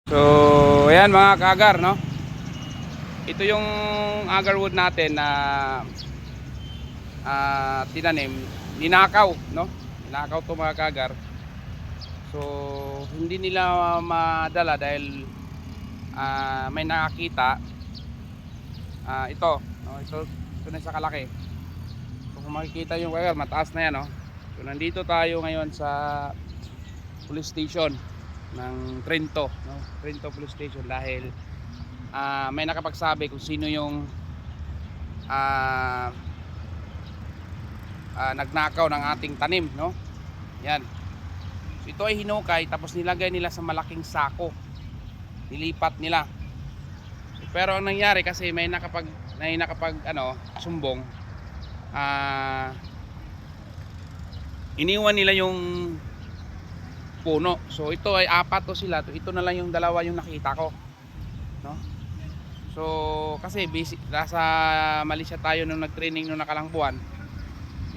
So, ayan mga kaagar, no? Ito yung agarwood natin na tinanim, ninakaw, no? Ninakaw to mga kaagar. So, hindi nila madala dahil may nakakita. Ito, no? Ito na sa kalaki. So, kung makikita yung kaagar, mataas na yan, no? So, nandito tayo ngayon sa police station ng Trento, no? Trento Police Station dahil may nakapagsabi kung sino yung nagnakaw ng ating tanim, no? Yan. So ito ay hinukay tapos nilagay nila sa malaking sako. Nilipat nila. Pero ang nangyari kasi may nakapag sumbong, iniwan nila yung puno. So ito ay apat to sila. Ito na lang yung dalawa yung nakita ko, no? So kasi busy, nasa Malaysia tayo nung nag-training nung nakalang buwan.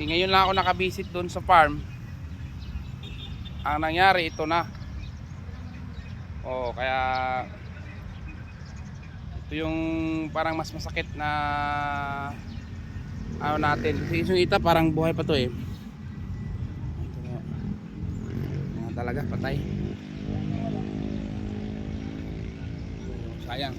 Ngayon lang ako nakabisit doon sa farm. Ang nangyari ito na. Kaya ito yung parang mas masakit na natin. Kasi yung ita parang buhay pa to eh. Ito na talaga patay. So, sayang.